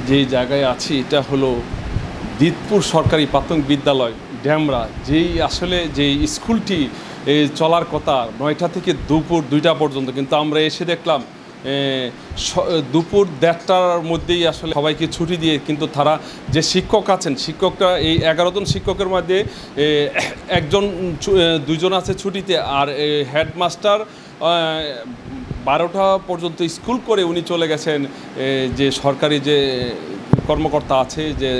যে জায়গায় আছি এটা হলো দিতপুর সরকারি প্রাথমিক বিদ্যালয় ড্যামরা, যেই আসলে যে স্কুলটি চলার কথা 9টা থেকে দুপুর 2টা পর্যন্ত, কিন্তু আমরা এসে দেখলাম দুপুর 1:30টার মধ্যেই আসলে সবাইকে ছুটি দিয়ে, কিন্তু তারা যে শিক্ষক আছেন, শিক্ষকরা এই 11 জন শিক্ষকের মধ্যে দুজন আছে ছুটিতে, আর হেডমাস্টার 12টা পর্যন্ত স্কুল করে উনি চলে গেছেন যে সরকারি যে কর্মকর্তা আছে, যে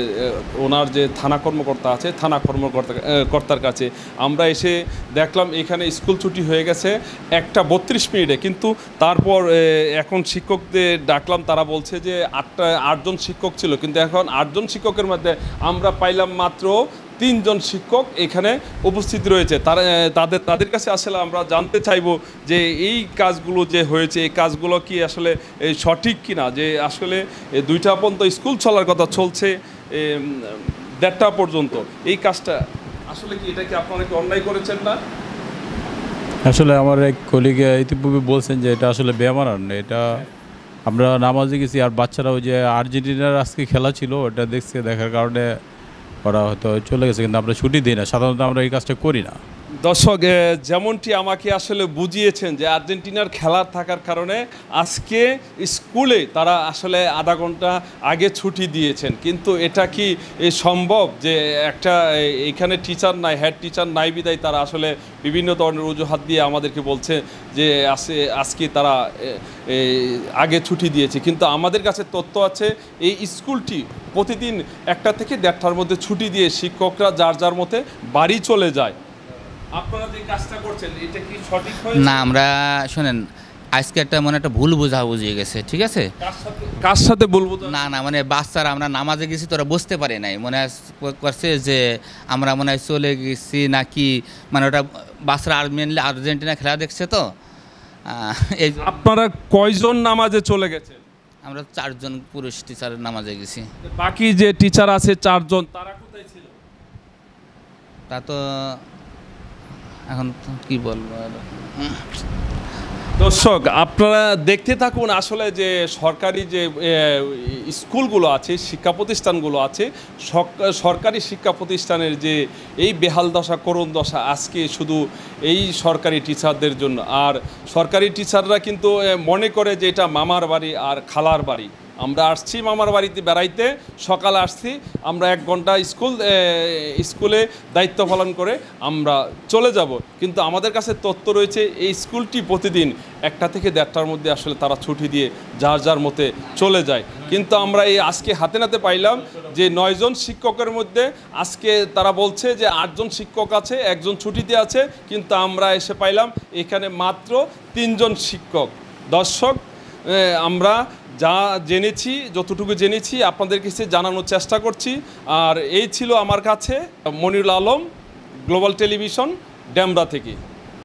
ওনার যে থানা কর্মকর্তা আছে, থানা কর্তার কাছে। আমরা এসে দেখলাম এখানে স্কুল ছুটি হয়ে গেছে 1:32 কিন্তু তারপর এখন শিক্ষকদের ডাকলাম, তারা বলছে যে 8জন শিক্ষক ছিল, কিন্তু এখন 8জন শিক্ষকের মধ্যে আমরা পাইলাম মাত্র 3 জন শিক্ষক এখানে উপস্থিত রয়েছে। তাদের কাছে আসলে আমরা জানতে চাইব যে এই কাজগুলো যে হয়েছে, এই কাজগুলো কি আসলে সঠিক কিনা, যে আসলে 2টা পর্যন্ত স্কুল চলার কথা, চলছে 1:30টা পর্যন্ত। এই কাজটা আসলে কি, এটা কি আপনারা কি অন্যায় করেছেন না? আসলে আমার এক কলিগ ইতিপূর্বে বলছেন যে এটা আসলে বেমানান, এটা আমরা নামাজে গেছি, আর বাচ্চারা ওই যে আর্জেন্টিনার আজকে খেলা ছিল ওটা দেখার কারণে ওরা হয়তো চলে গেছে, কিন্তু আমরা ছুটি দিই না, সাধারণত আমরা এই কাজটা করি না। দর্শক, যেমনটি আমাকে আসলে বুঝিয়েছেন যে আর্জেন্টিনার খেলা থাকার কারণে আজকে স্কুলে তারা আসলে আধা ঘন্টা আগে ছুটি দিয়েছেন, কিন্তু এটা কি সম্ভব যে একটা এখানে টিচার নাই, হেড টিচার নাই বিদায় তারা আসলে বিভিন্ন ধরনের অজুহাত দিয়ে আমাদেরকে বলছে যে আজকে তারা আগে ছুটি দিয়েছে, কিন্তু আমাদের কাছে তথ্য আছে এই স্কুলটি প্রতিদিন 1টা থেকে 1:30টার মধ্যে ছুটি দিয়ে শিক্ষকরা যার যার মতে বাড়ি চলে যায়। আপনারা যে কাজটা করছেন এটা কি সঠিক হয়েছে? না, আমরা শোনেন, আজকে একটা ভুল বোঝাবুঝি গেছে, ঠিক আছে? কার সাথে বলবো না না, বাচ্চারা আমরা নামাজে গেছি তোরা বুঝতে পারে নাই, করছে যে আমরা চলে গেছি নাকি, ওটা বাচ্চারা মেনলি আর্জেন্টিনা খেলা দেখছে তো। এই আপনারা কয়জন নামাজে চলে গেছেন? আমরা 4 জন পুরুষ টিচার নামাজে গেছি। বাকি যে টিচার আছে 4 জন, তারা কোথায় ছিল? তা তো এখন কি বলবো। দর্শক, আপনারা দেখতে থাকুন আসলে যে সরকারি যে স্কুলগুলো আছে, শিক্ষা প্রতিষ্ঠানগুলো আছে, সরকারি শিক্ষা প্রতিষ্ঠানের যে এই বেহাল দশা, করুণ দশা আজকে শুধু এই সরকারি টিচারদের জন্য। আর সরকারি টিচাররা কিন্তু মনে করে যে এটা মামার বাড়ি আর খালার বাড়ি। আমরা আসছি মামার বাড়িতে বেড়াইতে, সকালে আসছি, আমরা 1 ঘন্টা স্কুলে দায়িত্ব পালন করে আমরা চলে যাব, কিন্তু আমাদের কাছে তথ্য রয়েছে এই স্কুলটি প্রতিদিন 1টা থেকে 1:30টার মধ্যে আসলে তারা ছুটি দিয়ে যার যার মতে চলে যায়। কিন্তু আমরা এই আজকে হাতে নাতে পাইলাম যে 9 জন শিক্ষকের মধ্যে আজকে তারা বলছে যে 8 জন শিক্ষক আছে, 1 জন ছুটিতে আছে, কিন্তু আমরা এসে পাইলাম এখানে মাত্র 3 জন শিক্ষক। দর্শক, আমরা যা জেনেছি, যতটুকু জেনেছি আপনাদের কাছে জানানোর চেষ্টা করছি। আর এই ছিল আমার কাছে মনিরুল আলম, গ্লোবাল টেলিভিশন, ড্যামরা থেকে।